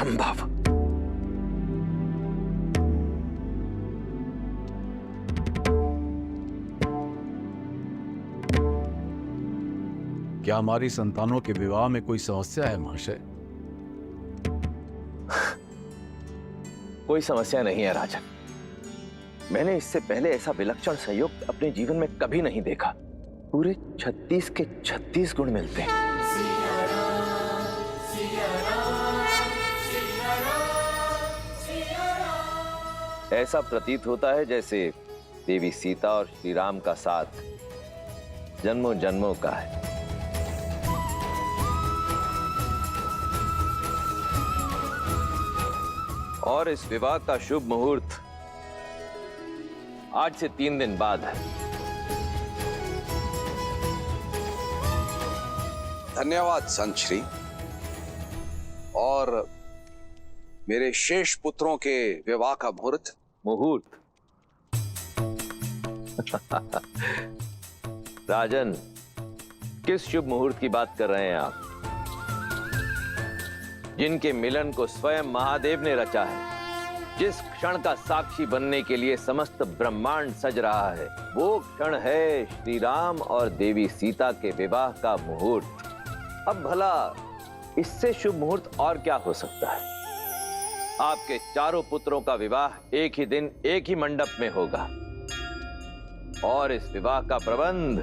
असंभव। क्या हमारी संतानों के विवाह में कोई समस्या है महाशय? कोई समस्या नहीं है राजन। मैंने इससे पहले ऐसा विलक्षण संयोग अपने जीवन में कभी नहीं देखा। पूरे 36 के 36 गुण मिलते हैं। ऐसा प्रतीत होता है जैसे देवी सीता और श्री राम का साथ जन्मों जन्मों का है। और इस विवाह का शुभ मुहूर्त आज से 3 दिन बाद है। धन्यवाद संत श्री। और मेरे शेष पुत्रों के विवाह का मुहूर्त? राजन, किस शुभ मुहूर्त की बात कर रहे हैं आप? जिनके मिलन को स्वयं महादेव ने रचा है, जिस क्षण का साक्षी बनने के लिए समस्त ब्रह्मांड सज रहा है, वो क्षण है श्री राम और देवी सीता के विवाह का मुहूर्त। अब भला इससे शुभ मुहूर्त और क्या हो सकता है? आपके चारों पुत्रों का विवाह एक ही दिन एक ही मंडप में होगा और इस विवाह का प्रबंध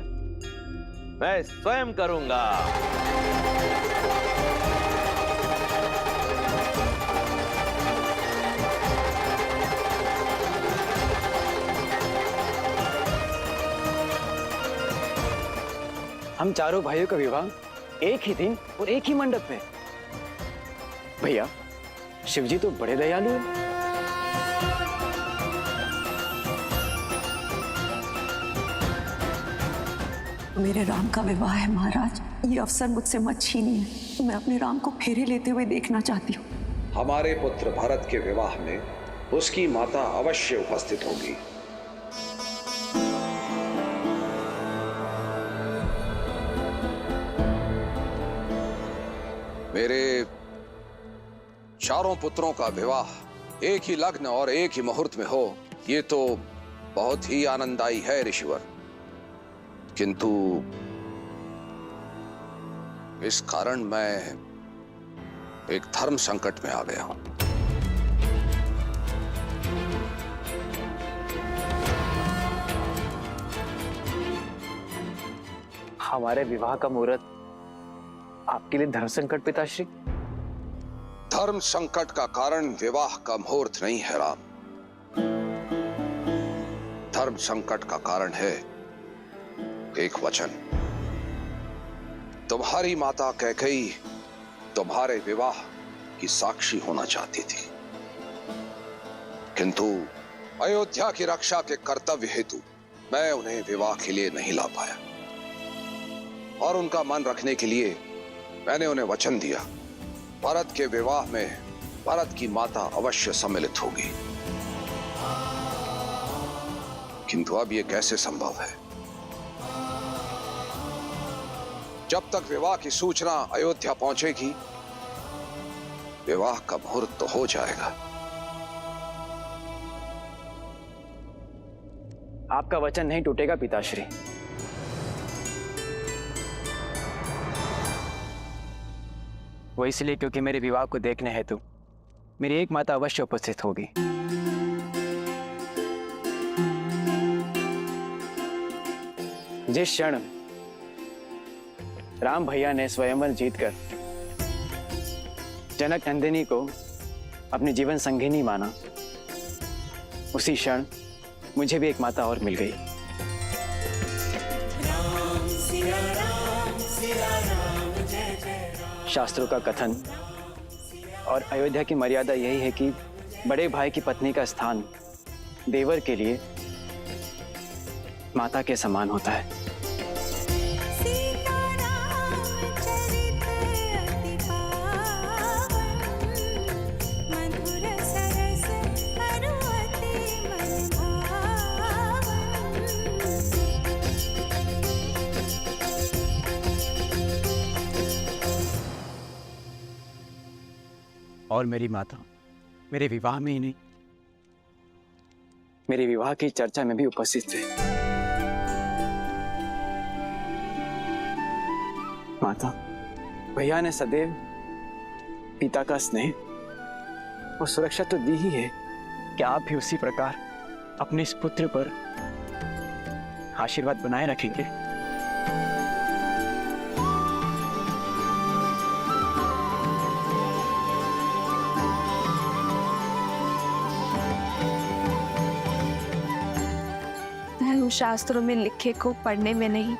मैं स्वयं करूंगा। हम चारों भाइयों का विवाह एक ही दिन और एक ही मंडप में। भैया, शिवजी तो बड़े दयालु हैं। मेरे राम का विवाह है महाराज, ये अवसर मुझसे मत छीनिए। मैं अपने राम को फेरे लेते हुए देखना चाहती हूँ। हमारे पुत्र भरत के विवाह में उसकी माता अवश्य उपस्थित होगी। मेरे चारों पुत्रों का विवाह एक ही लग्न और एक ही मुहूर्त में हो, ये तो बहुत ही आनंददायी है ऋषिवर। किंतु इस कारण मैं एक धर्म संकट में आ गया हूं। हमारे विवाह का मुहूर्त आपके लिए धर्म संकट पिताश्री? धर्म संकट का कारण विवाह का मुहूर्त नहीं है राम। धर्म संकट का कारण है एक वचन। तुम्हारी माता कैकेयी तुम्हारे विवाह की साक्षी होना चाहती थी, किंतु अयोध्या की रक्षा के कर्तव्य हेतु मैं उन्हें विवाह के लिए नहीं ला पाया। और उनका मन रखने के लिए मैंने उन्हें वचन दिया, भरत के विवाह में भरत की माता अवश्य सम्मिलित होगी। किंतु अब यह कैसे संभव है? जब तक विवाह की सूचना अयोध्या पहुंचेगी, विवाह का मुहूर्त तो हो जाएगा। आपका वचन नहीं टूटेगा पिताश्री। वो इसलिए क्योंकि मेरे विवाह को देखने हेतु मेरी एक माता अवश्य उपस्थित होगी। जिस क्षण राम भैया ने स्वयंवर जीतकर जनक नंदिनी को अपनी जीवन संगिनी माना, उसी क्षण मुझे भी एक माता और मिल गई। शास्त्रों का कथन और अयोध्या की मर्यादा यही है कि बड़े भाई की पत्नी का स्थान देवर के लिए माता के समान होता है। और मेरी माता मेरे विवाह में ही नहीं, मेरे विवाह की चर्चा में भी उपस्थित थे। माता, भैया ने सदैव पिता का स्नेह और सुरक्षा तो दी ही है, क्या आप भी उसी प्रकार अपने इस पुत्र पर आशीर्वाद बनाए रखेंगे? धर्मशास्त्रों में लिखे को पढ़ने में नहीं,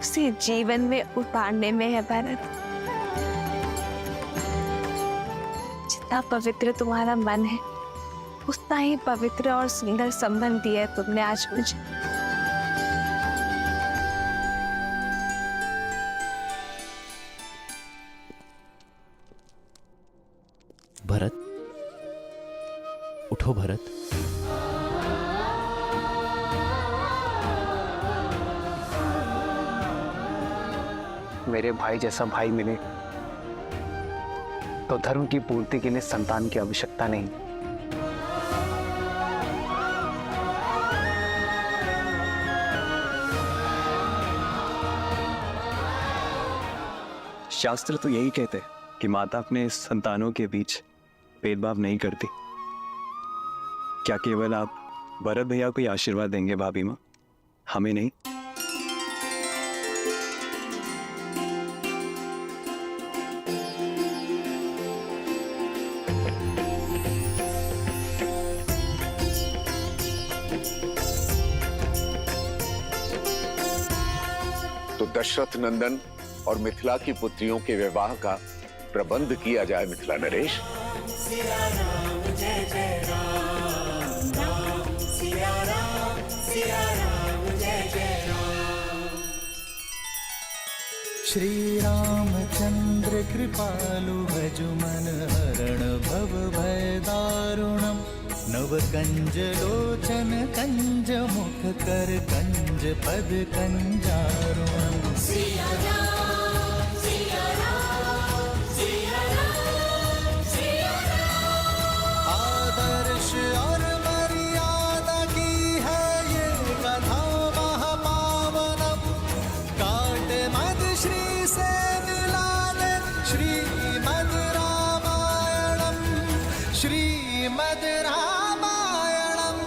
उसे जीवन में उतारने में है भरत। जितना पवित्र तुम्हारा मन है, उतना ही पवित्र और सुंदर संबंध दिया है तुमने आज मुझे। भरत, उठो भरत। मेरे भाई जैसा भाई मिले तो धर्म की पूर्ति के लिए संतान की आवश्यकता नहीं। शास्त्र तो यही कहते हैं कि माता अपने संतानों के बीच भेदभाव नहीं करती। क्या केवल आप भरत भैया को ही आशीर्वाद देंगे भाभी माँ, हमें नहीं? तो दशरथ नंदन और मिथिला की पुत्रियों के विवाह का प्रबंध किया जाए मिथिला नरेश। श्री रामचंद्र कृपालु भजु मन हरण भव भय दारुणम नव कंज लोचन कंज मुख कर कंज पद कंजारुणम। आदर्श और मर्यादा की है ये कथा महापावनम। काट मद श्री से मिला दे श्रीमद रामायणम, श्रीमद रामायणम।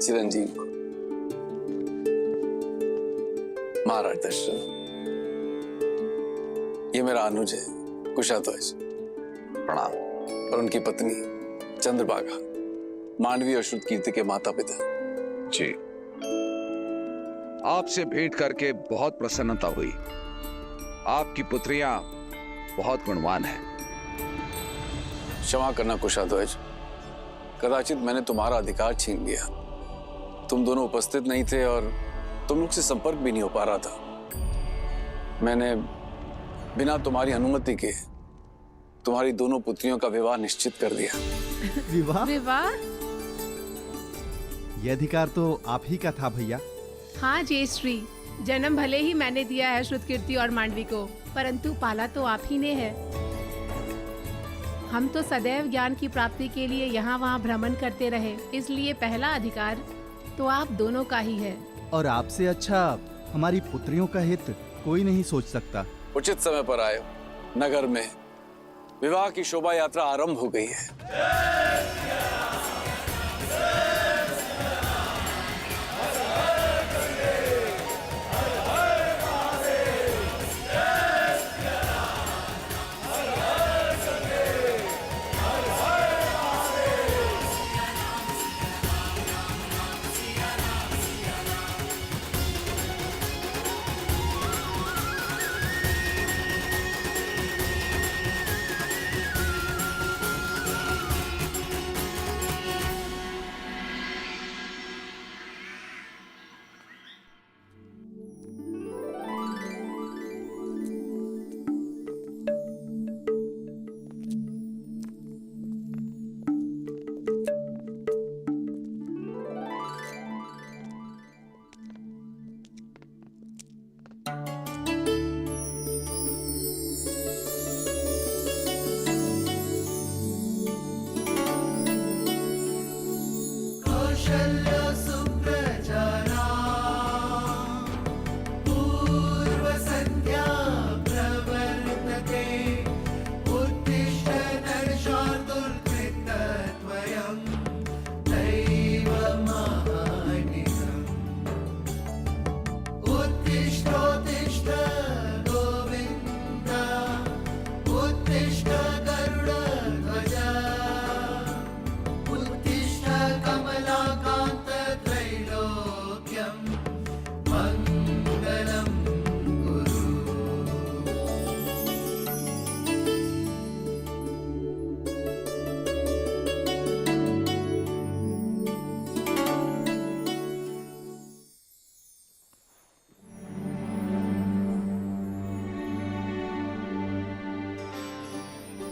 चिरंजीव को महाराज दशरथ, ये मेरा अनुज है कुशाध्वज, प्रणाम। और उनकी पत्नी चंद्रभागा, मांडवी और श्रुतकीर्ति के माता पिता। जी, आपसे भेंट करके बहुत प्रसन्नता हुई। आपकी पुत्रियां बहुत गुणवान हैं। क्षमा करना कुशाध्वज, कदाचित मैंने तुम्हारा अधिकार छीन लिया। तुम दोनों उपस्थित नहीं थे और तुम लोग से संपर्क भी नहीं हो पा रहा था। मैंने बिना तुम्हारी अनुमति के तुम्हारी दोनों पुत्रियों का विवाह निश्चित कर दिया। विवाह? विवाह? यह अधिकार तो आप ही का था भैया। हाँ जयश्री, जन्म भले ही मैंने दिया है श्रुतकीर्ति और मांडवी को, परंतु पाला तो आप ही ने है। हम तो सदैव ज्ञान की प्राप्ति के लिए यहाँ वहाँ भ्रमण करते रहे, इसलिए पहला अधिकार तो आप दोनों का ही है। और आपसे अच्छा हमारी पुत्रियों का हित कोई नहीं सोच सकता। उचित समय पर आए। नगर में विवाह की शोभा यात्रा आरंभ हो गई है।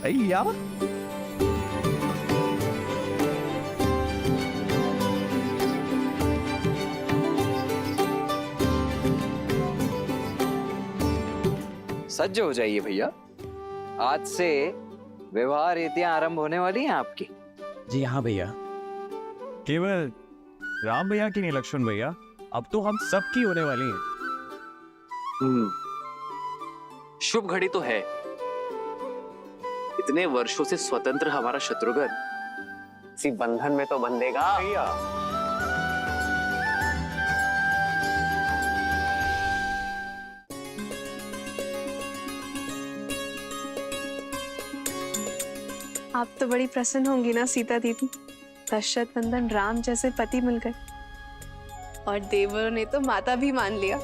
भैया सज्ज हो जाइए भैया, आज से विवाह रीतियां आरंभ होने वाली हैं आपकी। जी हाँ भैया। केवल राम भैया की नहीं लक्ष्मण भैया, अब तो हम सब की होने वाली है। शुभ घड़ी तो है। इतने वर्षों से स्वतंत्र हमारा शत्रुघ्न इसी बंधन में तो बंधेगा। भैया आप तो बड़ी प्रसन्न होंगी ना सीता दीदी, दशरथ नंदन राम जैसे पति मिल गए और देवरों ने तो माता भी मान लिया।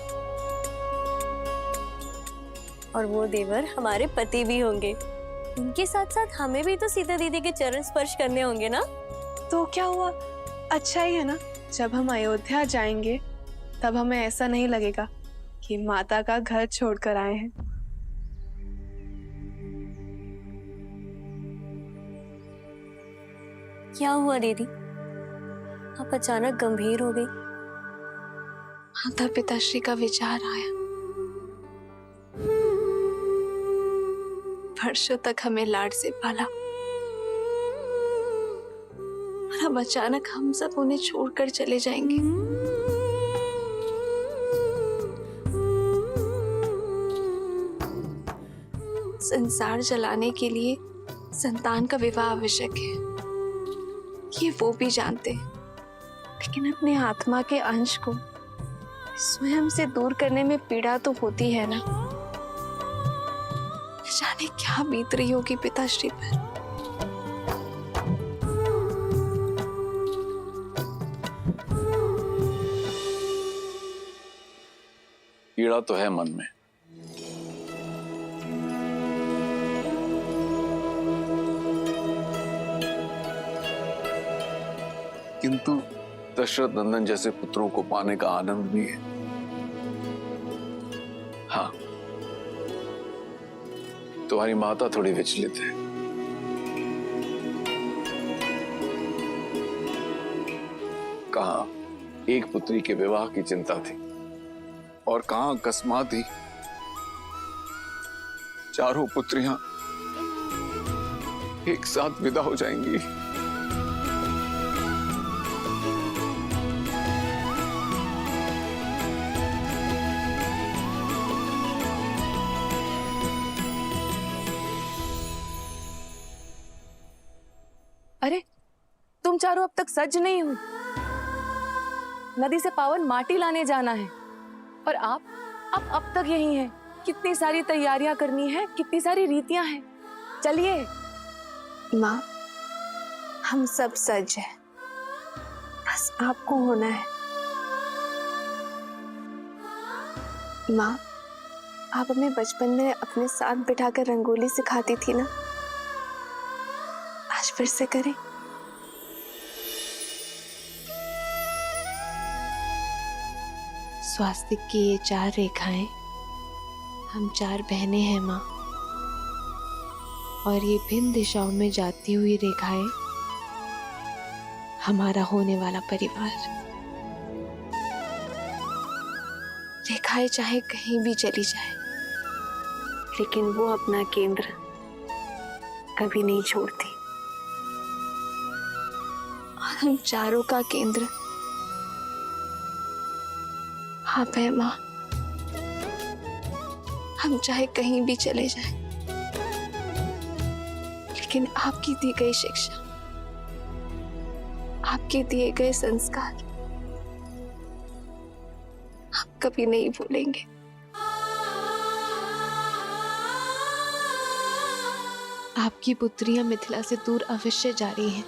और वो देवर हमारे पति भी होंगे। उनके साथ साथ हमें भी तो सीता दीदी के चरण स्पर्श करने होंगे ना। तो क्या हुआ, अच्छा ही है ना। जब हम अयोध्या जाएंगे तब हमें ऐसा नहीं लगेगा कि माता का घर छोड़कर आए हैं। क्या हुआ दीदी, आप अचानक गंभीर हो गई? माता पिताश्री का विचार आया। वर्षों तक हमें लाड से पाला और अब अचानक हम सब उन्हें छोड़कर चले जाएंगे। संसार चलाने के लिए संतान का विवाह आवश्यक है, ये वो भी जानते हैं, लेकिन अपने आत्मा के अंश को स्वयं से दूर करने में पीड़ा तो होती है ना। जाने क्या बीत रही होगी पिताश्री पर। पीड़ा तो है मन में, किंतु दशरथ नंदन जैसे पुत्रों को पाने का आनंद भी है। हाँ, तुम्हारी माता थोड़ी विचलित है। कहाँ एक पुत्री के विवाह की चिंता थी और कहाँ अकस्मात ही चारों पुत्रियां एक साथ विदा हो जाएंगी। अरे तुम चारों अब तक सज नहीं हो। नदी से पावन माटी लाने जाना है और आप अब तक यही हैं। कितनी सारी तैयारियां करनी है, कितनी सारी रीतियां हैं। चलिए। माँ, हम सब सज हैं, बस आपको होना है। माँ, आप हमें बचपन में अपने साथ बिठाकर रंगोली सिखाती थी ना, आज फिर से करें। स्वास्तिक की ये 4 रेखाएं, हम 4 बहनें हैं माँ, और ये भिन्न दिशाओं में जाती हुई रेखाएं हमारा होने वाला परिवार। रेखाएं चाहे कहीं भी चली जाए, लेकिन वो अपना केंद्र कभी नहीं छोड़ती। और हम चारों का केंद्र आप है माँ। हम चाहे कहीं भी चले जाएं, लेकिन आपकी दी गई शिक्षा, आपके दिए गए संस्कार आप कभी नहीं भूलेंगे। आपकी पुत्रियां मिथिला से दूर अवश्य जा रही हैं,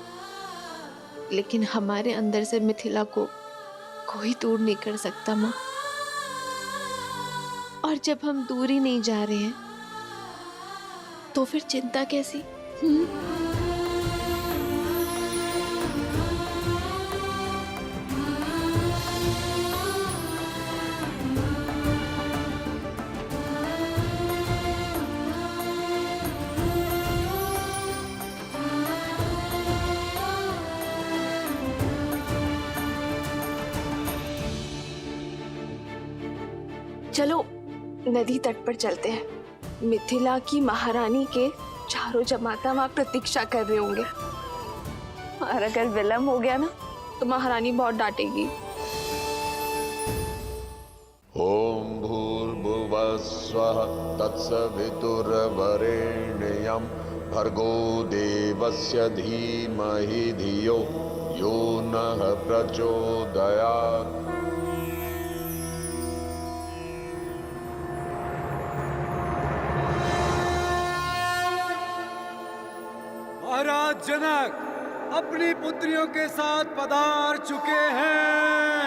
लेकिन हमारे अंदर से मिथिला को कोई दूर नहीं कर सकता माँ। और जब हम दूर ही नहीं जा रहे हैं, तो फिर चिंता कैसी? चलो नदी तट पर चलते हैं। मिथिला की महारानी के चारों जमाता वहां प्रतीक्षा कर रहे होंगे, और अगर विलम्ब हो गया ना तो महारानी बहुत डांटेगी। ओम भूर्भुवस्वः तत्सवितुर्वरेण्यं भर्गो देवस्य धीमहि धियो यो नः प्रचोदयात्। महाराज जनक अपनी पुत्रियों के साथ पधार चुके हैं।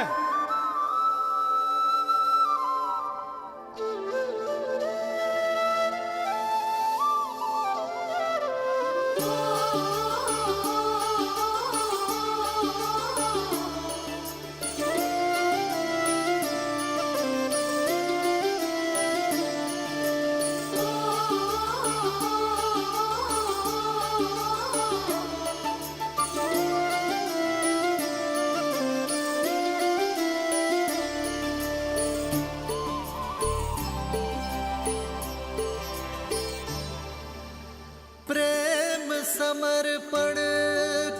प्रेम समर्पण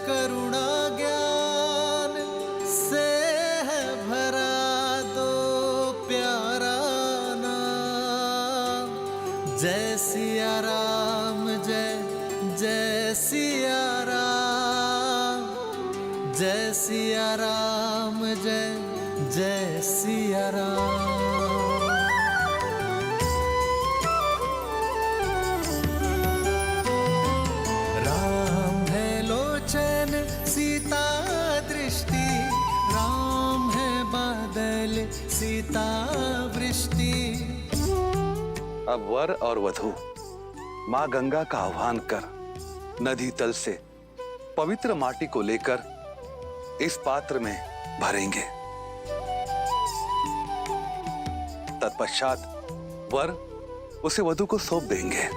करुणा ज्ञान से है भरा दो प्यारा नाम। जय सिया राम, जय जय सिया राम, जय सिया राम, जय जय सिया राम। सीता दृष्टि, राम है बादल सीता वृष्टि। अब वर और वधू माँ गंगा का आह्वान कर नदी तल से पवित्र माटी को लेकर इस पात्र में भरेंगे। तत्पश्चात वर उसे वधू को सौंप देंगे।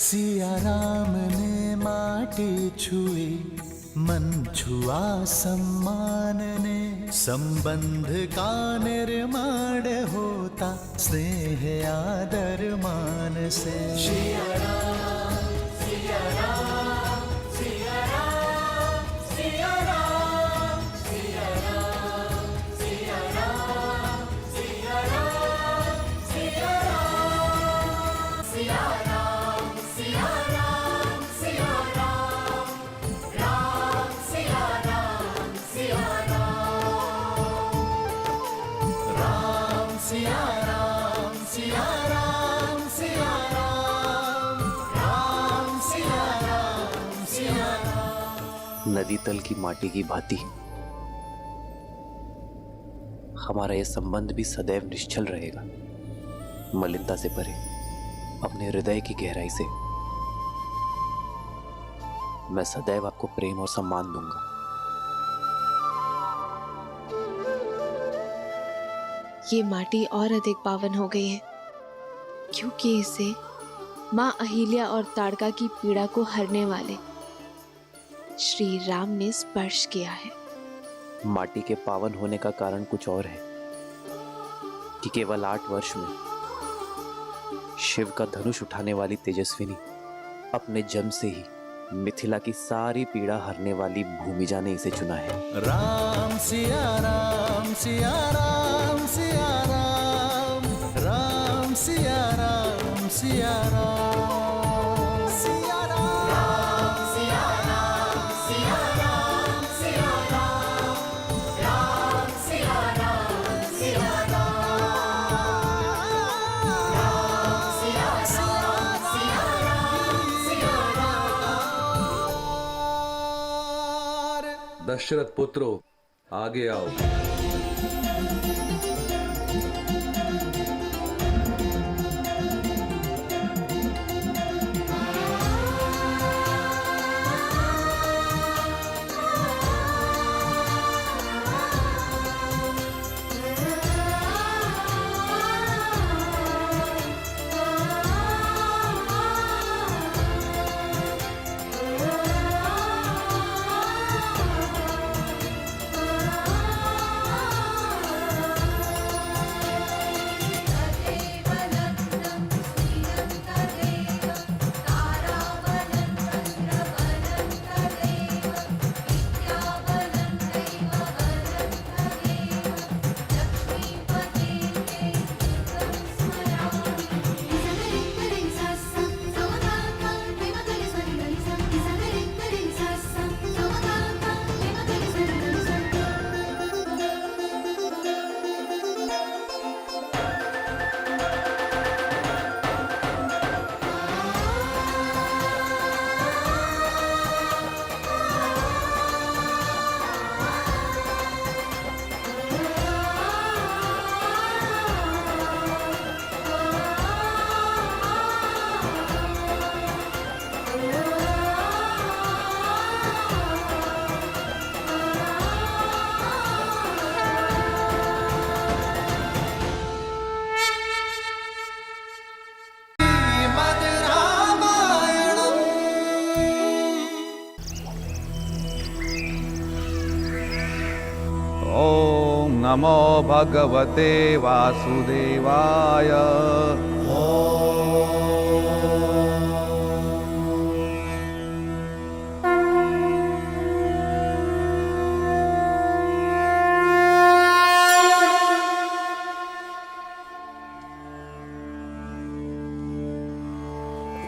सिया राम ने माटी छुई, मन छुआ सम्मान ने। संबंध का निर्माण होता स्नेह आदर मान से। सिया राम, सिया राम, सिया राम, सिया राम, सिया राम, सिया राम, सिया राम, सिया राम, सिया राम। नदी तल की माटी की भांति हमारा यह संबंध भी सदैव निश्चल रहेगा, मलिनता से परे, अपने हृदय की गहराई से। मैं सदैव आपको प्रेम और सम्मान दूंगा। ये माटी और अधिक पावन हो गई है क्योंकि इसे माँ अहिल्या और ताड़का की पीड़ा को हरने वाले श्री राम ने स्पर्श किया है। माटी के पावन होने का कारण कुछ और है कि केवल 8 वर्ष में शिव का धनुष उठाने वाली तेजस्विनी अपने जन्म से ही मिथिला की सारी पीड़ा हरने वाली भूमिजा ने इसे चुना है। राम सिया राम, सिया राम, सिया राम, राम सिया राम, सिया राम, सिया राम, सिया राम, सिया राम, सिया राम, राम सिया राम, सिया राम, राम सिया राम, सिया राम, सिया राम। दशरथ पुत्रो आगे आओ। नमो भगवते वासुदेवाय।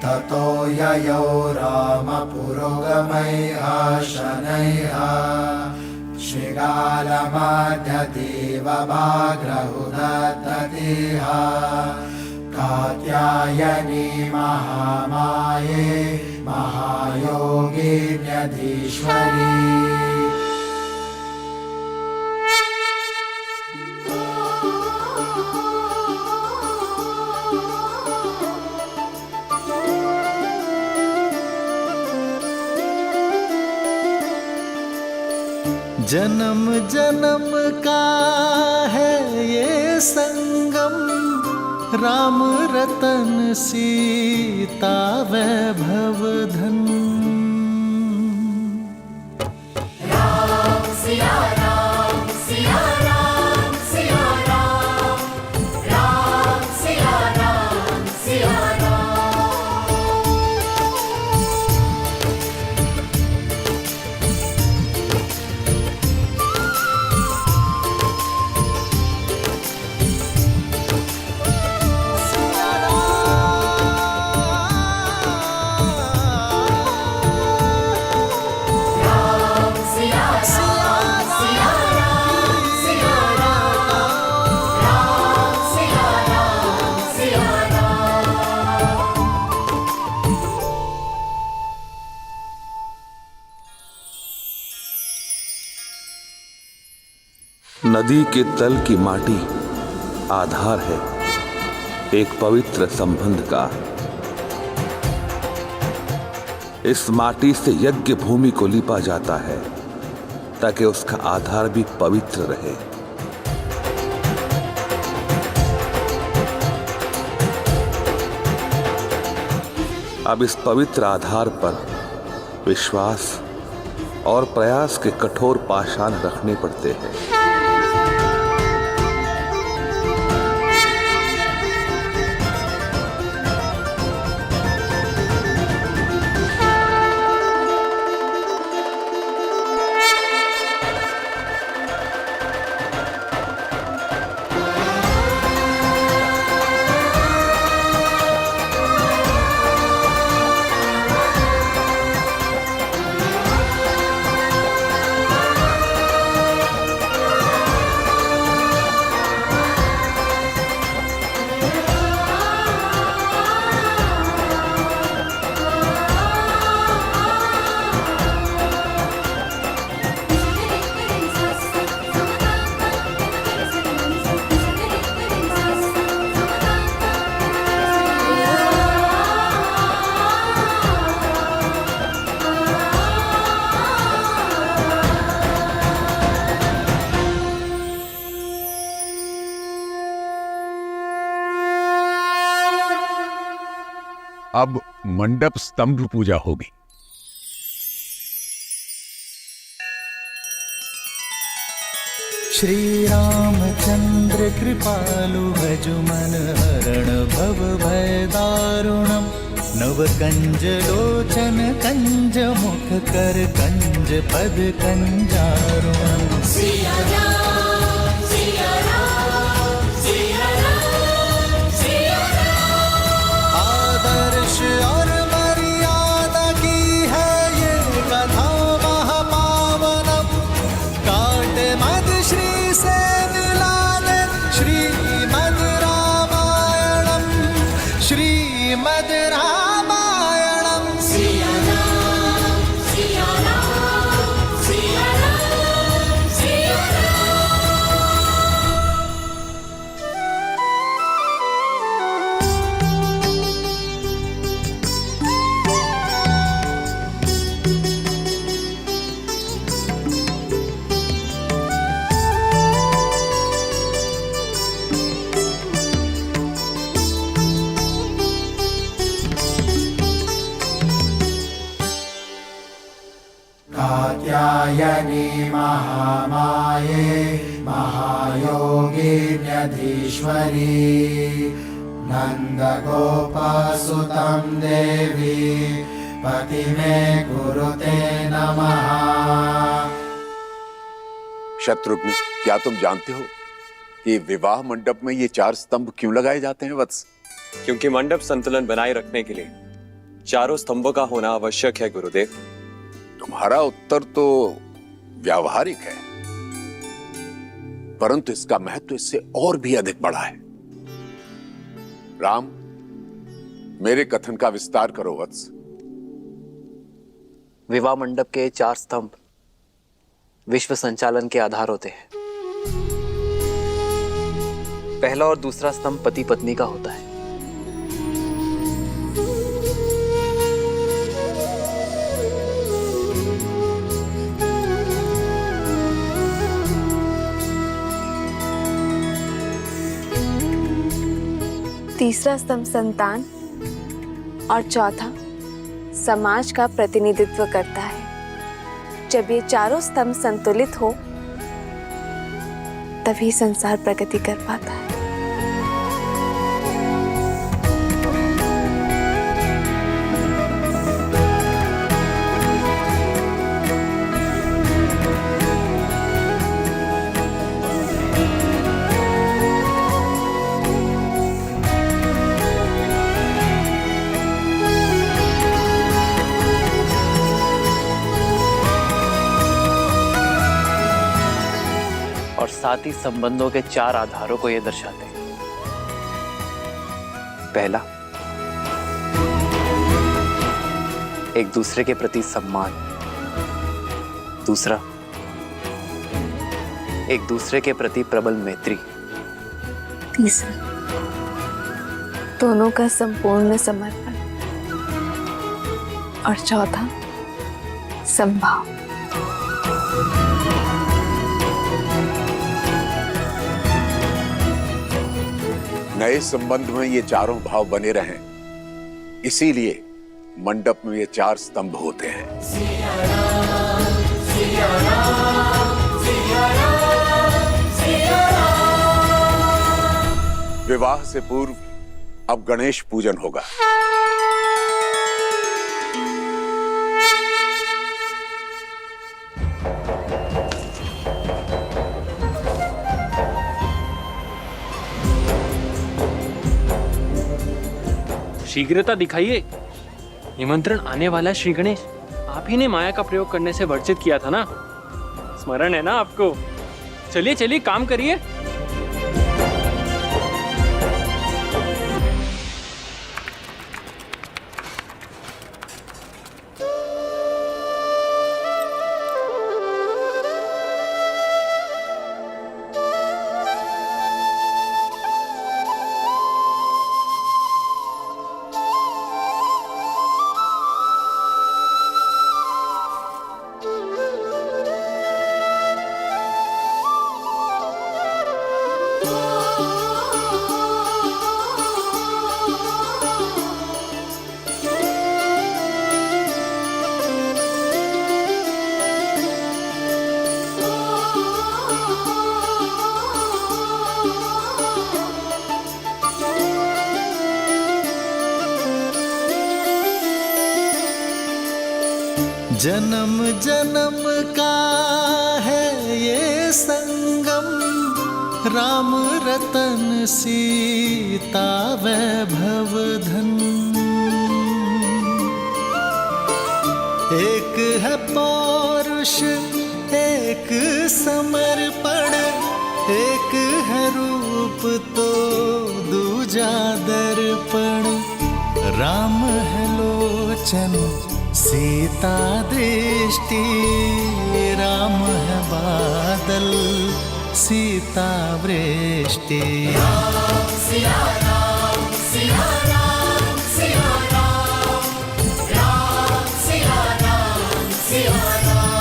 ततो ययौ रामपुरोगमैः शनैः शृगालमध्यदेवभाग्रहुदत्ततिः कात्यायनी महामाये महायोगिन्यधीश्वरी। जन्म जन्म का है ये संगम, राम रतन सीता वैभव धन। राम सिया राम सिया राम सिया राम, राम सिया राम सिया नदी के तल की माटी आधार है एक पवित्र संबंध का। इस माटी से यज्ञ भूमि को लीपा जाता है ताकि उसका आधार भी पवित्र रहे। अब इस पवित्र आधार पर विश्वास और प्रयास के कठोर पाषाण रखने पड़ते हैं। अब मंडप स्तंभ पूजा होगी। श्री रामचंद्र कृपालु भजु मन हरण भव भय दारुणम। नव कंज लोचन कंज मुख कर कंज पद कंजारुणम। सिया राम सिया राम सिया राम सिया राम। आदर्श और मर्यादा की है ये कथा महापावनम। काट मद श्री से मिलाने श्रीमद रामायणम। श्रीमद रामायणम। सिया राम सिया राम सिया राम सिया कात्यायनी महामाये महायोगिन्यधीश्वरी नन्दगोपसुतं देवी पति मे कुरुते नमः। शत्रुघ्न, क्या तुम जानते हो कि विवाह मंडप में ये 4 स्तंभ क्यों लगाए जाते हैं वत्स? क्योंकि मंडप संतुलन बनाए रखने के लिए 4 स्तंभों का होना आवश्यक है गुरुदेव। तुम्हारा उत्तर तो व्यावहारिक है, परंतु इसका महत्व इससे और भी अधिक बड़ा है। राम, मेरे कथन का विस्तार करो वत्स। विवाह मंडप के 4 स्तंभ विश्व संचालन के आधार होते हैं। पहला और दूसरा स्तंभ पति पत्नी का होता है। तीसरा स्तंभ संतान और चौथा समाज का प्रतिनिधित्व करता है। जब ये चारों स्तंभ संतुलित हो तभी संसार प्रगति कर पाता है। और साथ ही संबंधों के 4 आधारों को ये दर्शाते हैं। पहला, एक दूसरे के प्रति सम्मान। दूसरा, एक दूसरे के प्रति प्रबल मैत्री। तीसरा, दोनों का संपूर्ण समर्पण। और चौथा, संभाव। नए संबंध में ये चारों भाव बने रहें, इसीलिए मंडप में ये 4 स्तंभ होते हैं। विवाह से पूर्व अब गणेश पूजन होगा। शीघ्रता दिखाइए। निमंत्रण आने वाला श्री गणेश, आप ही ने माया का प्रयोग करने से वर्जित किया था ना? स्मरण है ना आपको? चलिए चलिए काम करिए। जन्म जन्म का है ये संगम, राम रतन सीता वैभव धन। एक है पौरुष एक समर्पण, एक है रूप तो दूजा दर्पण। राम है लोचन सीता दृष्टि, राम है बादल सीता वृष्टि। राम सिया राम सिया राम सिया राम, राम सिया राम सिया राम,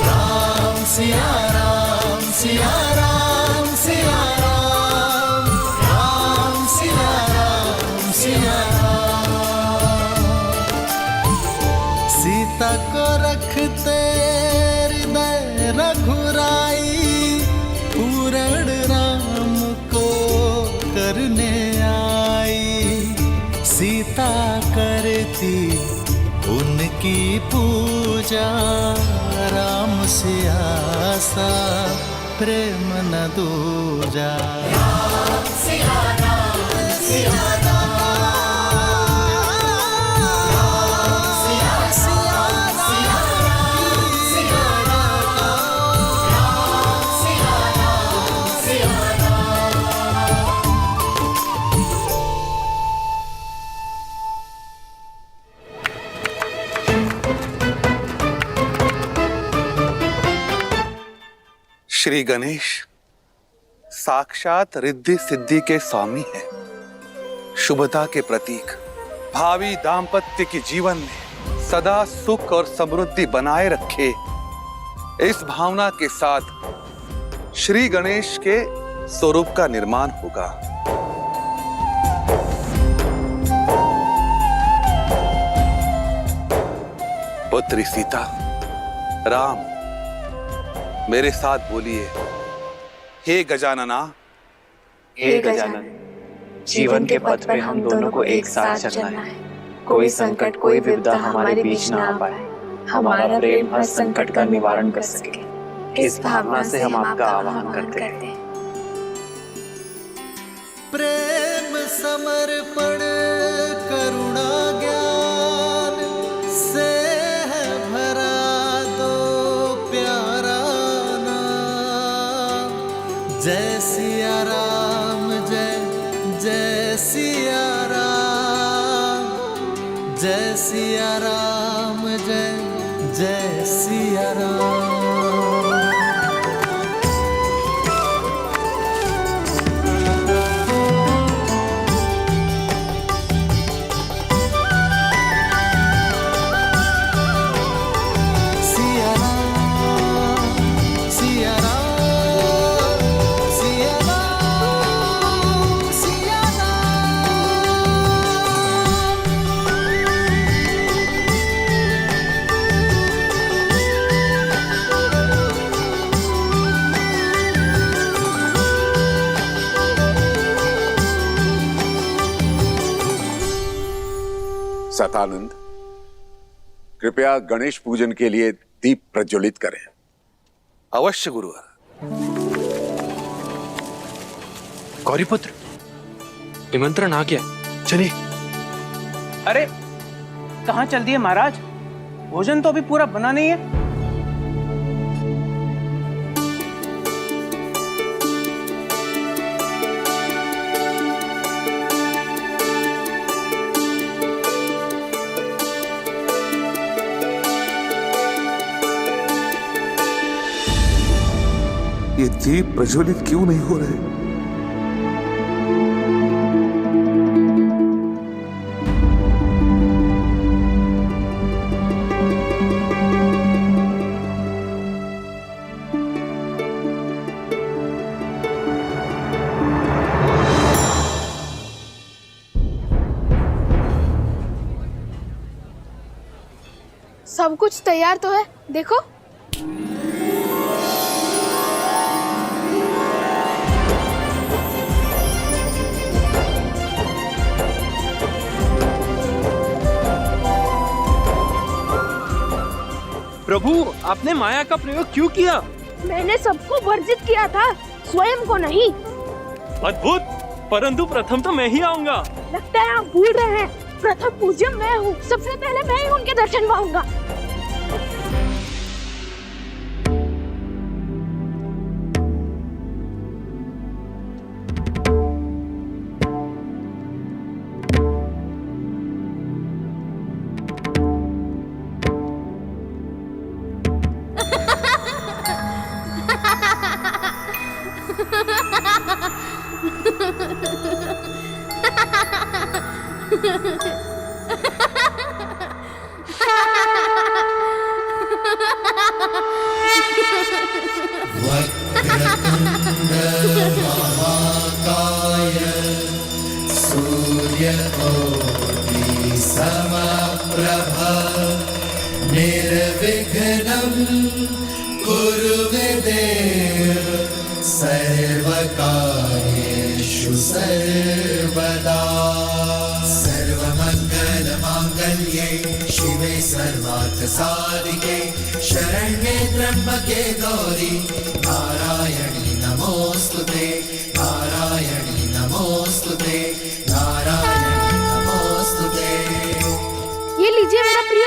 राम सिया राम सिया राम सिया राम, राम सिया राम सिया राम। सीता को रखते हृदय रघुरा की पूजा राम सिया सा प्रेम न दूजा। राम सिया राम सिया श्री गणेश साक्षात रिद्धि सिद्धि के स्वामी हैं, शुभता के प्रतीक। भावी दाम्पत्य के जीवन में सदा सुख और समृद्धि बनाए रखे, इस भावना के साथ श्री गणेश के स्वरूप का निर्माण होगा। पुत्री सीता, राम, मेरे साथ बोलिए, हे गजानना। हे गजानन, जीवन के पथ पर हम दोनों को एक साथ चलना है। कोई संकट, कोई विपदा हमारे बीच ना आ पाए। हमारा प्रेम हर संकट का निवारण कर सके, इस भावना से हम आपका आह्वान करते हैं। प्रेम समर्पण करुणा ज्ञान से है भरा दो प्यारा नाम। जय सिया राम, जय जय सिया राम, जय सिया राम, जय जय सिया राम। सतानंद, कृपया गणेश पूजन के लिए दीप प्रज्वलित करें। अवश्य गुरुवर। गौरीपुत्र, निमंत्रण आ गया, चलिए। अरे कहाँ चल दिए महाराज? भोजन तो अभी पूरा बना नहीं है। ये दीप प्रज्वलित क्यों नहीं हो रहे? सब कुछ तैयार तो है, देखो। प्रभु, आपने माया का प्रयोग क्यों किया? मैंने सबको वर्जित किया था, स्वयं को नहीं। अद्भुत, परंतु प्रथम तो मैं ही आऊंगा। लगता है आप भूल रहे हैं, प्रथम पूज्य मैं हूँ। सबसे पहले मैं ही उनके दर्शन पाऊंगा। महाकाय सूर्यकोटि समप्रभ निर्विघ्नं कुरु मे देव सर्वकार्येषु सर्वदा। सर्वमङ्गलमाङ्गल्ये शिवे सर्वार्थ साधिके शरण्ये त्र्यंबके गौरी नारायणी नमोस्तुते नारायणी नमोस्तुते नारायणी नमोस्तुते। ये लीजिए मेरा प्रिय।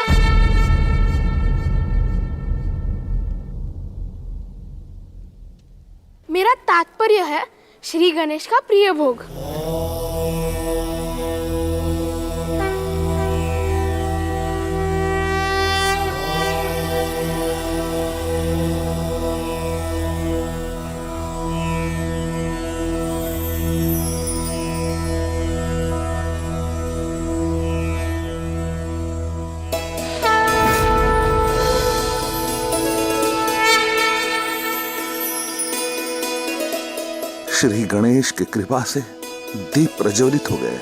मेरा तात्पर्य है श्री गणेश का प्रिय भोग। श्री गणेश की कृपा से दीप प्रज्वलित हो गए।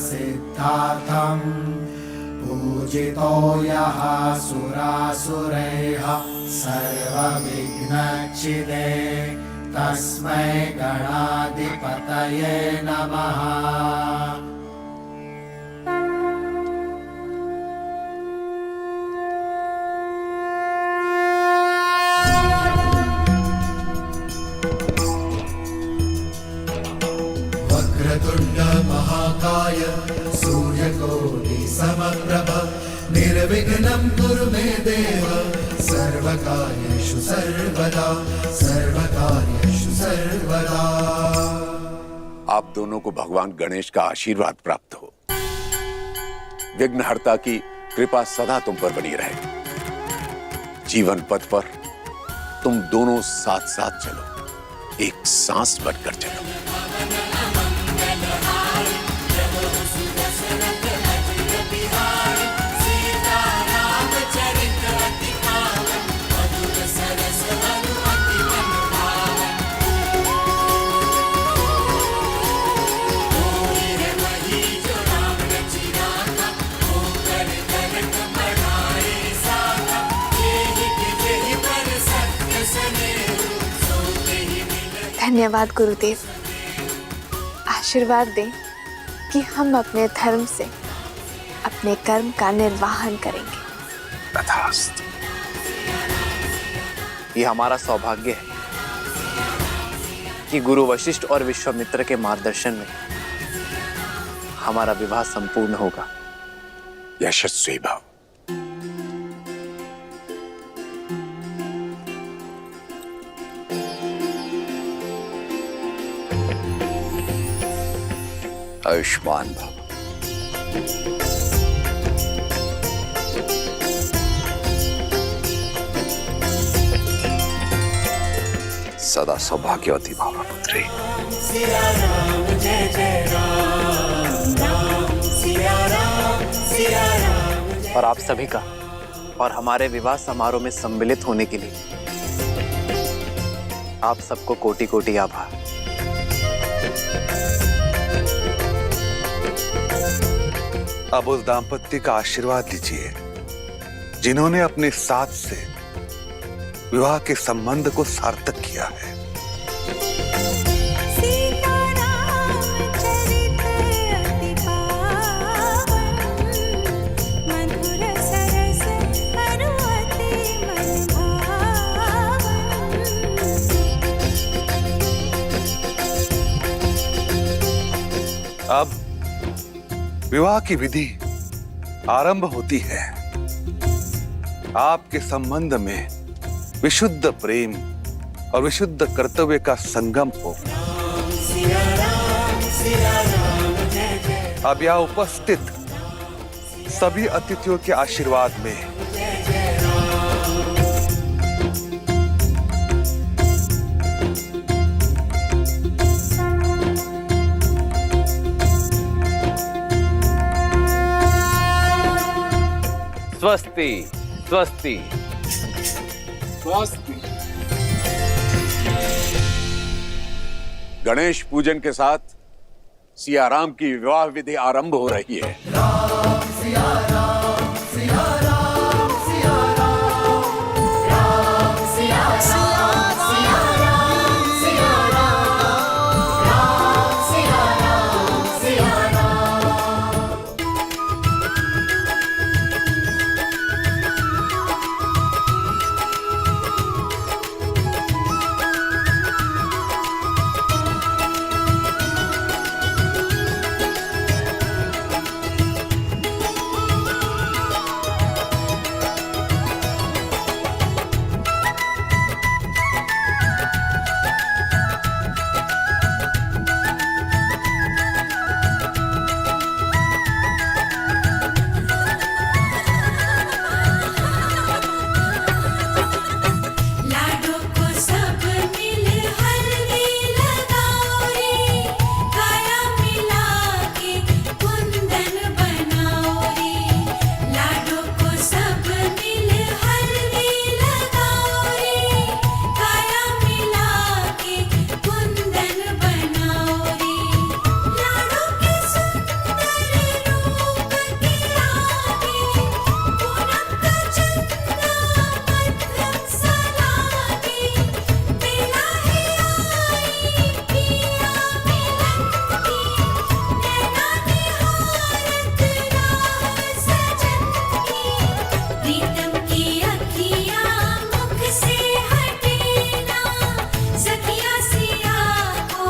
सिद्धार्थं पूजितो यः सुरासुरैः सर्वविघ्नच्छिदे तस्मै गणाधिपतये नमः। वक्रतुण्ड महाकाय सूर्यकोटि समप्रभ निर्विघ्नं कुरु मे देव सर्वकार्येषु सर्वदा सर्वकार्येषु सर्वदा। आप दोनों को भगवान गणेश का आशीर्वाद प्राप्त हो। विघ्नहर्ता की कृपा सदा तुम पर बनी रहे। जीवन पथ पर तुम दोनों साथ साथ चलो, एक सांस बनकर चलो। धन्यवाद गुरुदेव। आशीर्वाद दें कि हम अपने धर्म से अपने कर्म का निर्वाहन करेंगे। तथास्तु। ये हमारा सौभाग्य है कि गुरु वशिष्ठ और विश्वामित्र के मार्गदर्शन में हमारा विवाह संपूर्ण होगा। यशस्वी भव। आयुष्मान भव। सदा सौभाग्यवती भव पुत्री। सिया राम जय जय राम राम सिया राम सिया राम। और आप सभी का और हमारे विवाह समारोह में सम्मिलित होने के लिए आप सबको कोटि कोटि आभार। अब उस दाम्पत्य का आशीर्वाद लीजिए जिन्होंने अपने साथ से विवाह के संबंध को सार्थक किया है। अब विवाह की विधि आरंभ होती है। आपके संबंध में विशुद्ध प्रेम और विशुद्ध कर्तव्य का संगम हो। अब यहाँ उपस्थित सभी अतिथियों के आशीर्वाद में स्वस्ति स्वस्ति। गणेश पूजन के साथ सियाराम की विवाह विधि आरंभ हो रही है। राम सिया राम सिया राम सिया राम राम सिया राम सिया राम सिया राम राम सिया राम सिया राम। लाडो को सब मिल हल्दी लगाओ रे, काया मिला के कुंदन बनाओ रे। लाडो को सब मिल हल्दी लगाओ रे, काया मिला के कुंदन बनाओ रे। लाडो के सुंदर रूप के आगे पूनम का चंदा मध्यम सा लागे। बेला है आई पिया मिलन की, नैना निहारत राह सजन की। प्रीतम की अखियाँ मुख से हटे ना, सखिया सिया को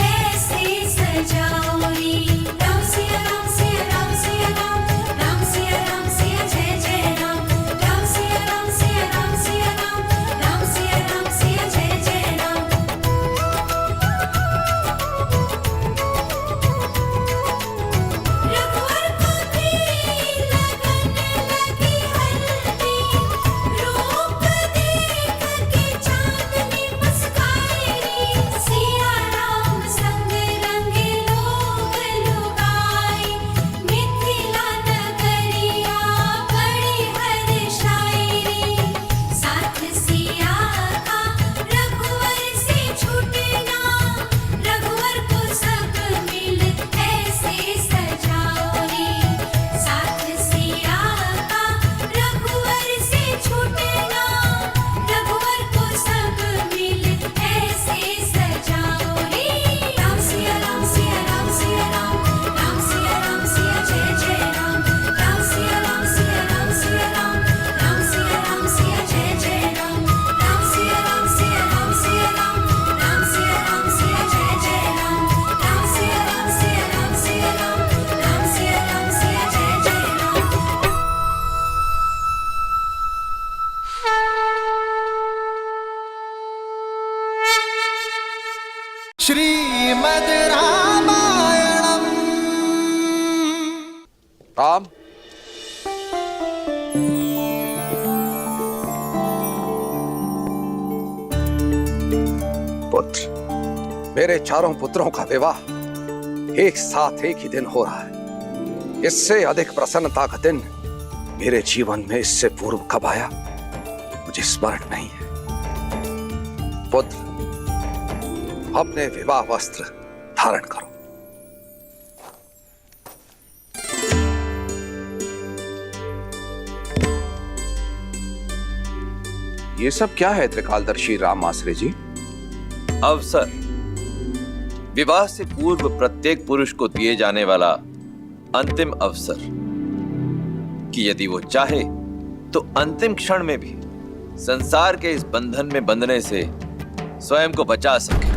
ऐसे सजाओ रे। राम सिया राम सिया राम सिया राम, राम सिया जय जय राम। राम सिया राम सिया राम सिया राम, राम सिया जय जय राम। रघुवर को भी लगन लगी हल्दी, रूप देख के चांदनी मुस्काए रे। सिया राम संग रंगे लोग लुगाए, मिथिला नगरिया बड़ी हर्षाए रे। साथ सिया का रघुवर से छूटना, रघुवर को सब मिल ऐसे सजाओ रे। साथ सिया का रघुवर से छूटना, रघुवर को सब मिल ऐसे सजाओ रे। राम सिया राम सिया राम सिया राम, राम सिया जय जय राम। राम सिया राम सिया राम सिया राम, राम सिया जय जय राम। राम सिया राम सिया राम सिया राम, राम सिया जय जय राम। राम सिया राम सिया राम सिया राम, राम सिया जय जय राम। श्रीमद् रामायणम्। राम, पुत्र, मेरे चारों पुत्रों का विवाह एक साथ एक ही दिन हो रहा है। इससे अधिक प्रसन्नता का दिन मेरे जीवन में इससे पूर्व कब आया मुझे स्मरण नहीं है। पुत्र, अपने विवाह वस्त्र धारण करो। ये सब क्या है त्रिकालदर्शी राम आश्रय जी? अवसर, विवाह से पूर्व प्रत्येक पुरुष को दिए जाने वाला अंतिम अवसर कि यदि वो चाहे तो अंतिम क्षण में भी संसार के इस बंधन में बंधने से स्वयं को बचा सके,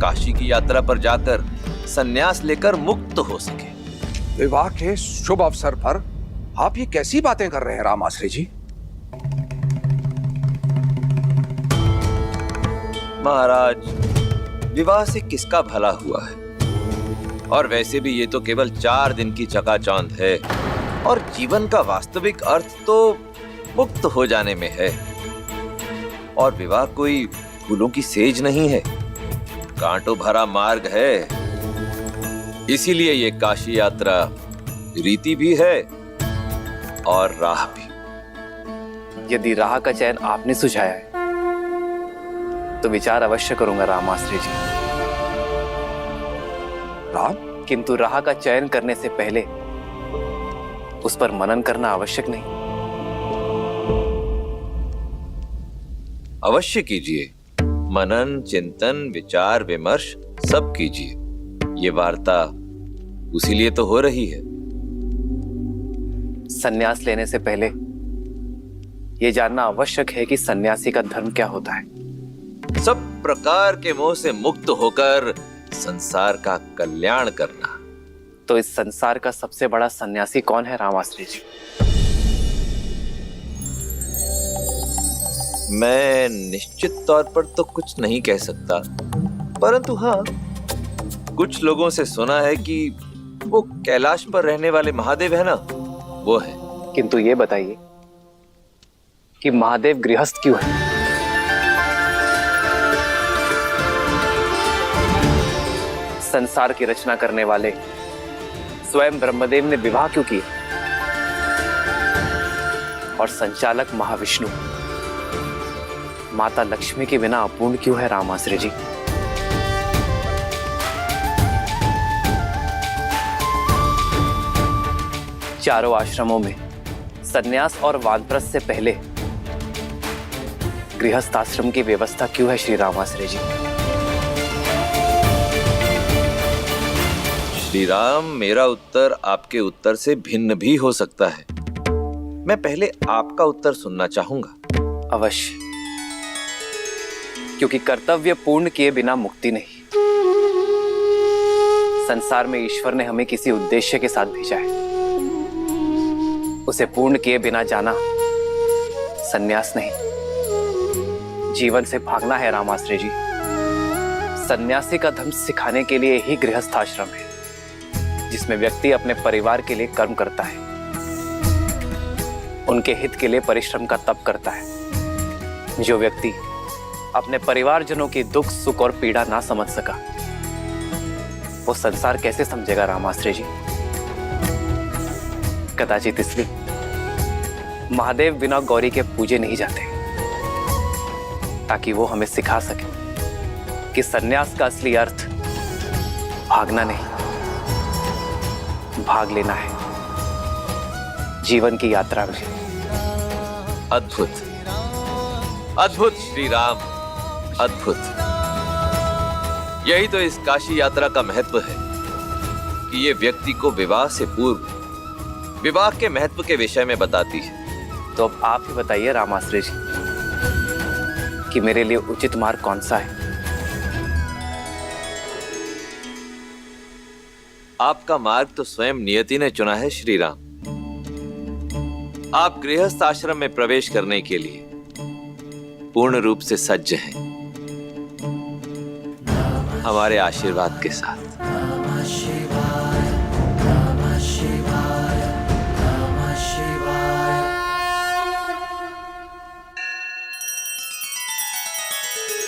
काशी की यात्रा पर जाकर संन्यास लेकर मुक्त हो सके। विवाह के शुभ अवसर पर आप ये कैसी बातें कर रहे हैं राम आश्रय जी? महाराज, विवाह से किसका भला हुआ है? और वैसे भी ये तो केवल 4 दिन की चकाचौंध है और जीवन का वास्तविक अर्थ तो मुक्त हो जाने में है। और विवाह कोई फूलों की सेज नहीं है, कांटों भरा मार्ग है। इसीलिए ये काशी यात्रा रीति भी है और राह भी। यदि राह का चयन आपने सुझाया है तो विचार अवश्य करूंगा रामाश्री जी। राम? किंतु राह का चयन करने से पहले उस पर मनन करना आवश्यक नहीं? अवश्य कीजिए। मनन, चिंतन, विचार विमर्श सब कीजिए। ये वार्ता उसी लिए तो हो रही है। संन्यास लेने से पहले यह जानना आवश्यक है कि सन्यासी का धर्म क्या होता है। सब प्रकार के मोह से मुक्त होकर संसार का कल्याण करना। तो इस संसार का सबसे बड़ा सन्यासी कौन है रामाश्री जी? मैं निश्चित तौर पर तो कुछ नहीं कह सकता, परंतु हाँ, कुछ लोगों से सुना है कि वो कैलाश पर रहने वाले महादेव है ना, वो है। किंतु ये बताइए कि महादेव गृहस्थ क्यों है? संसार की रचना करने वाले स्वयं ब्रह्मदेव ने विवाह क्यों किया? और संचालक महाविष्णु माता लक्ष्मी के बिना अपूर्ण क्यों है रामाश्री जी? चारों आश्रमों में सन्यास और वानप्रस्थ से पहले गृहस्थ आश्रम की व्यवस्था क्यों है श्री रामाश्री जी? श्री राम, मेरा उत्तर आपके उत्तर से भिन्न भी हो सकता है। मैं पहले आपका उत्तर सुनना चाहूंगा। अवश्य, क्योंकि कर्तव्य पूर्ण किए बिना मुक्ति नहीं। संसार में ईश्वर ने हमें किसी उद्देश्य के साथ भेजा है, उसे पूर्ण किए बिना जाना सन्यास नहीं, जीवन से भागना है रामाश्री जी। सन्यासी का धर्म सिखाने के लिए ही गृहस्थ आश्रम है, जिसमें व्यक्ति अपने परिवार के लिए कर्म करता है, उनके हित के लिए परिश्रम का तप करता है। जो व्यक्ति अपने परिवारजनों की दुख, सुख और पीड़ा ना समझ सका, वो संसार कैसे समझेगा रामाश्री जी? कदाचित इसलिए महादेव बिना गौरी के पूजे नहीं जाते, ताकि वो हमें सिखा सके कि सन्यास का असली अर्थ भागना नहीं, भाग लेना है जीवन की यात्रा में। अद्भुत, अद्भुत श्री राम, अद्भुत। यही तो इस काशी यात्रा का महत्व है कि ये व्यक्ति को विवाह से पूर्व विवाह के महत्व के विषय में बताती है। तो अब आप ही बताइए रामाश्री जी कि मेरे लिए उचित मार्ग कौन सा है? आपका मार्ग तो स्वयं नियति ने चुना है श्री राम। आप गृहस्थ आश्रम में प्रवेश करने के लिए पूर्ण रूप से सज्ज हैं, हमारे आशीर्वाद के साथ।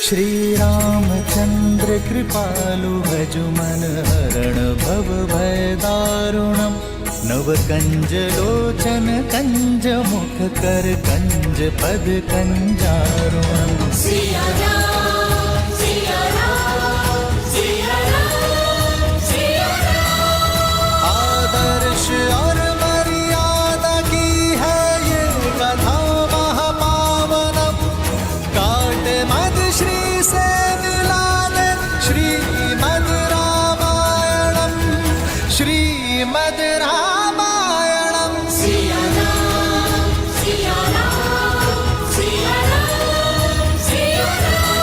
श्री रामचंद्र कृपालु भजु मन हरण भव भय दारुणम नव कंज लोचन कंज मुख कर कंज पद कंजारुणम। सिया राम, सिया राम, सिया राम, सिया राम। आदर्श और मर्यादा की है ये कथा महापावनम। काट मद श्री से मिला दे श्रीमद् रामायणम, श्रीमद् रामायणम। सिया राम, सिया राम, सिया राम, सिया राम।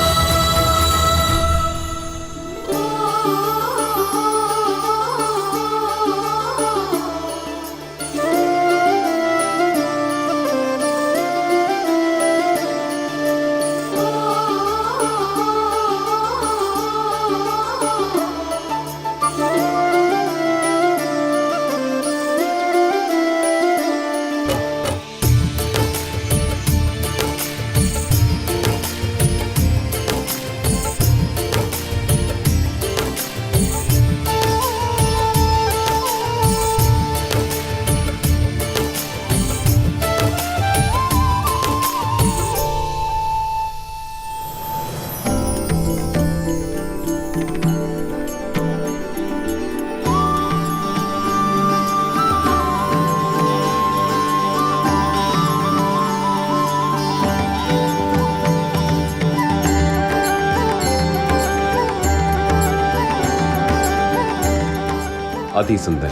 अति सुंदर।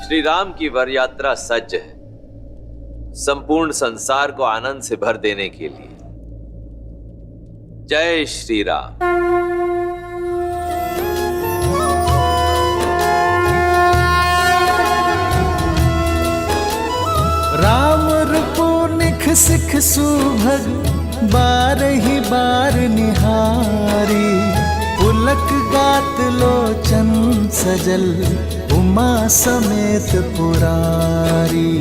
श्री राम की वर यात्रा सज्ज है संपूर्ण संसार को आनंद से भर देने के लिए। जय श्री राम। राम रूपो निख सिख सुभग बारही बार निहारी, पुलक गात लोचन सजल उमा समेत पुरारी।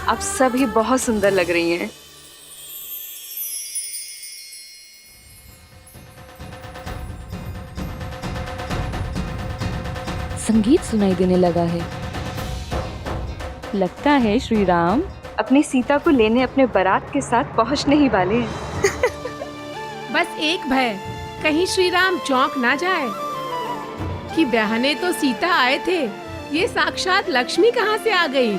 आप सभी बहुत सुंदर लग रही हैं। संगीत सुनाई देने लगा है। लगता है श्री राम अपनी सीता को लेने अपने बारात के साथ पहुंचने ही वाले हैं। बस एक भय, कहीं श्री राम चौंक ना जाए कि ब्याहने तो सीता आए थे, ये साक्षात लक्ष्मी कहाँ से आ गई।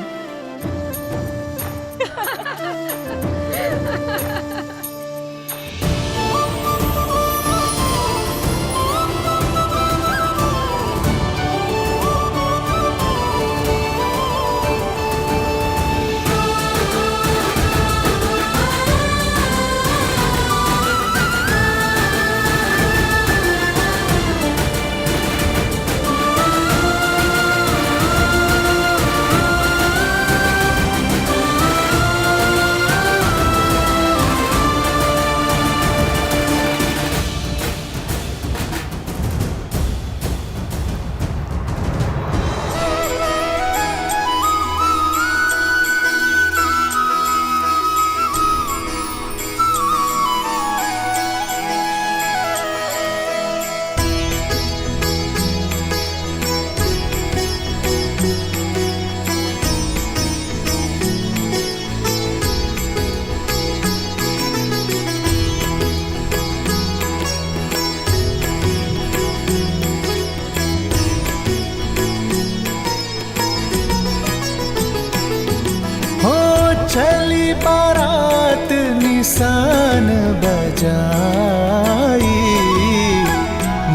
चली बारात निशान बजाई,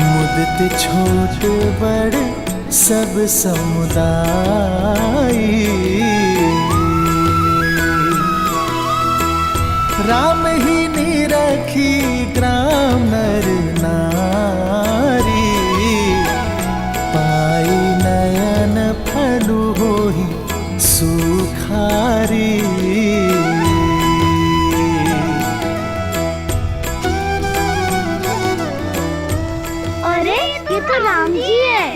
मुदत छोट बड़ सब समुदाय। राम ही निरखी ग्राम नर नारी, पाई नयन फलु होई सुखारी। अरे ये तो राम जी है।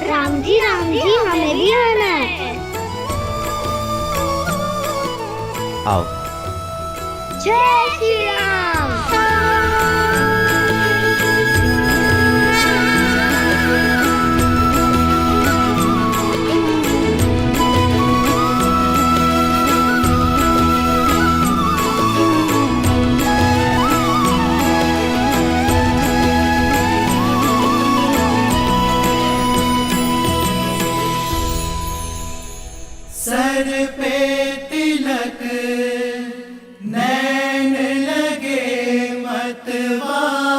राम जी हमें भी आना है। आओ। जय श्री राम। सर पे तिलक नैन लगे मतवाले,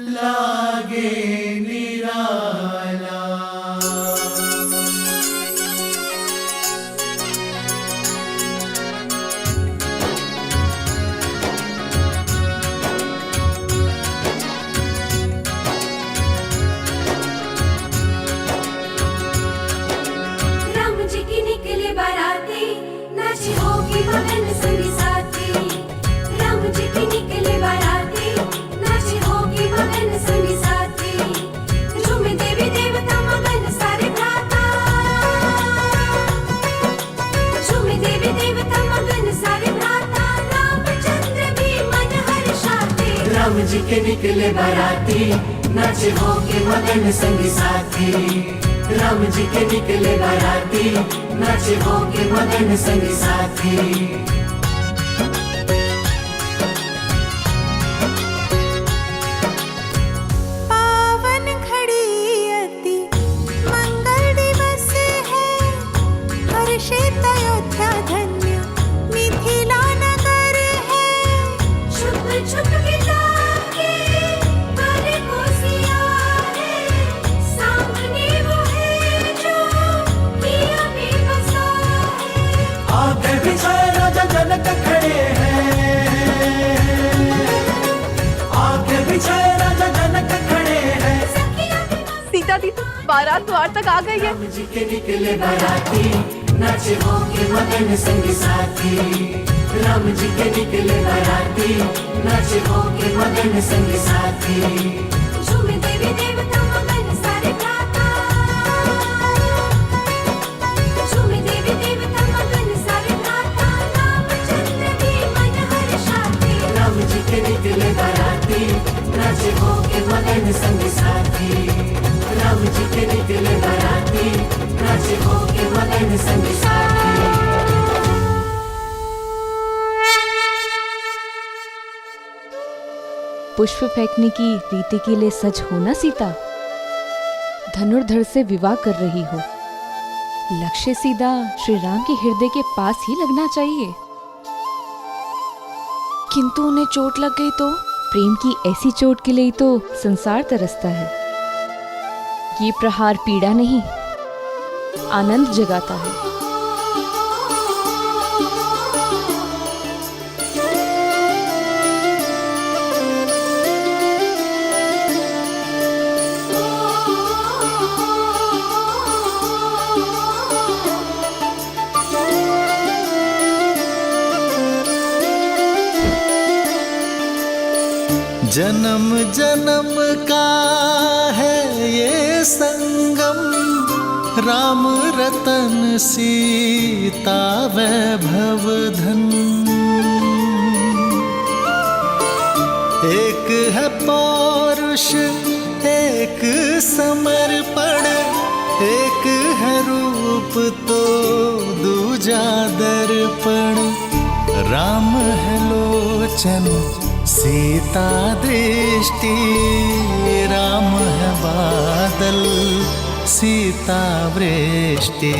लागे निराला। राम जी की निकले बाराती, नाची होगी मगन संगी साथी। राम जी की निकले बाराती, नाची होगी मगन संगी साथी। झूमे देवी देवता मगन सारे भ्राता, झूमे देवी देवता मगन सारे भ्राता। रामचंद्र भी मन हर्षाते। राम जी के निकले बाराती, नाचे होके मगन संगी साथी। राम जी के निकले बाराती, नाचे होके मगन संगी साथी। पावन घड़ी अति मंगल दिवस है, हर्षित अयोध्या धन्य मिथिला नगर है। छुप छुप गीता के पर को सिया है, सामने वो है जो किया में बसा है। आगे विजय राजा जनक खड़े हैं, आगे विजय राजा जनक खड़े हैं। सीता दी तो बारात द्वार तक आ गई है। राम जी के निकले बाराती, नाचे होके मगन संगी साथी। राम जी के निकले बाराती, नाचे होके मगन संगी साथी। झूमे देवी देवता मगन सारे भ्राता, झूमे देवी देवता मगन सारे भ्राता। रामचंद्र भी मन हर्षाते। राम जी के निकले बाराती, नाचे होके मगन संगी साथी। राम जी के निकले बाराती, नाचे होके मगन संगी साथी। पुष्प फेंकने की रीति के लिए सच हो ना सीता? धनुर्धर से विवाह कर रही हो, लक्ष्य सीधा श्री राम के हृदय के पास ही लगना चाहिए। किंतु उन्हें चोट लग गई तो? प्रेम की ऐसी चोट के लिए तो संसार तरसता है। ये प्रहार पीड़ा नहीं, आनंद जगाता है। जन्म जन्म का है ये संगम, राम रतन सीता वैभव धन। एक है पौरुष एक समर्पण, एक है रूप तो दूजा दर्पण। राम है लोचन सीता दृष्टि, राम है बादल सीता वृष्टि।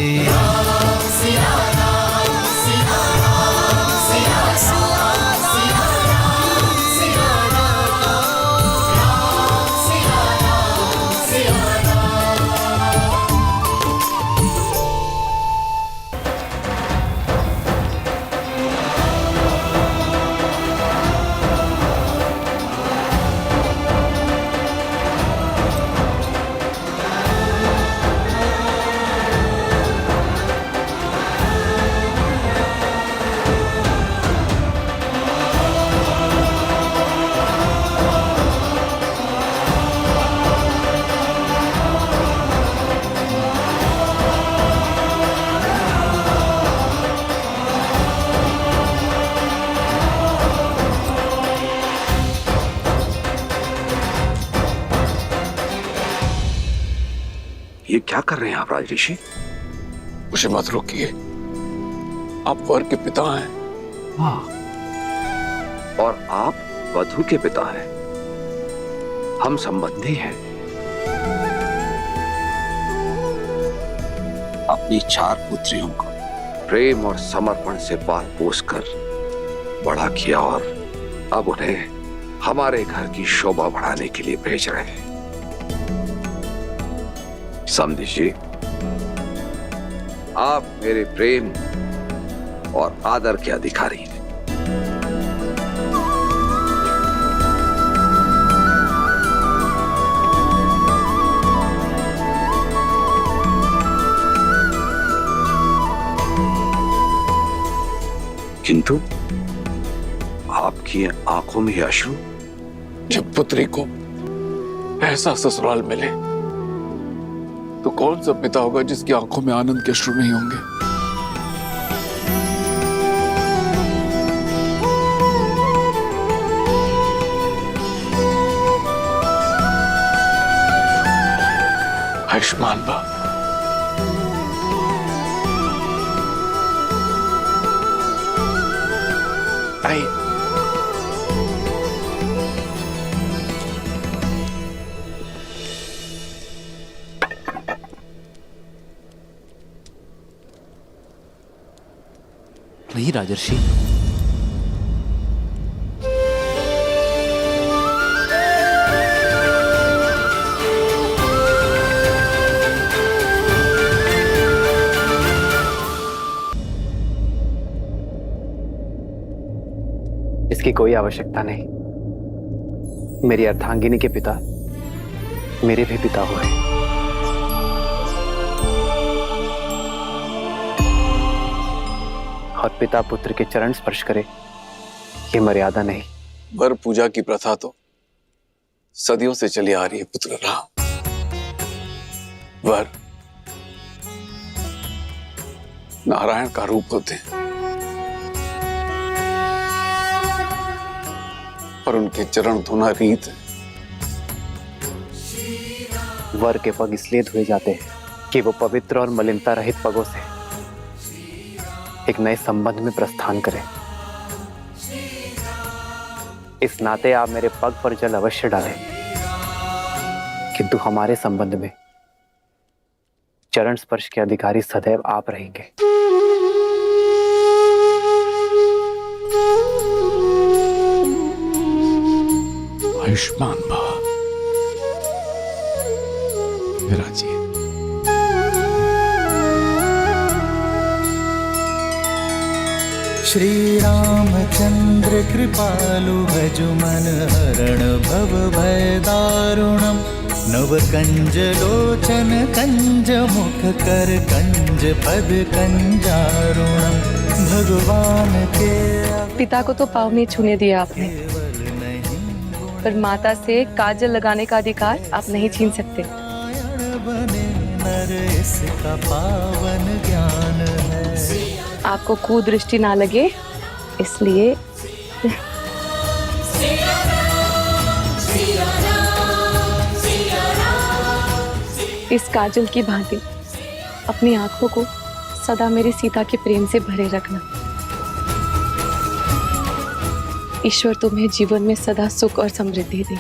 ये क्या कर रहे हैं आप राजऋषि? मुझे मत रोकिए, आप वर के पिता हैं। हाँ, और आप वधु के पिता हैं। हम संबंधी हैं। अपनी 4 पुत्रियों को प्रेम और समर्पण से पाल पोस कर बड़ा किया और अब उन्हें हमारे घर की शोभा बढ़ाने के लिए भेज रहे हैं। समझिए, आप मेरे प्रेम और आदर के अधिकारी हैं। किंतु आपकी आंखों में अश्रु। जब पुत्री को ऐसा ससुराल मिले तो कौन सा पिता होगा जिसकी आंखों में आनंद के अश्रु नहीं होंगे। आयुष्मान बा। आई नहीं राजर्षि, इसकी कोई आवश्यकता नहीं। मेरी अर्धांगिनी के पिता मेरे भी पिता हुए। और पिता पुत्र के चरण स्पर्श करे, ये मर्यादा नहीं। वर पूजा की प्रथा तो सदियों से चली आ रही है पुत्र राम। वर नारायण का रूप होते हैं और उनके चरण धोना रीत है। वर के पग इसलिए धोए जाते हैं कि वो पवित्र और मलिनता रहित पगों से एक नए संबंध में प्रस्थान करें। इस नाते आप मेरे पग पर जल अवश्य डालें, किंतु हमारे संबंध में चरण स्पर्श के अधिकारी सदैव आप रहेंगे। आयुष्मान भव विराजिए। श्री रामचंद्र कृपालु भजु मन हरण भव भय दारुणम। नव कंज लोचन कंज मुख कर कंज पद कंजारुणम। भगवान के पिता को तो पाँव नहीं छूने दिया आपने, पर माता से काजल लगाने का अधिकार आप नहीं छीन सकते। नर इसका पावन ज्ञान है। आपको कुदृष्टि ना लगे इसलिए इस काजल की भांति अपनी आंखों को सदा मेरी सीता के प्रेम से भरे रखना। ईश्वर तुम्हें जीवन में सदा सुख और समृद्धि दे।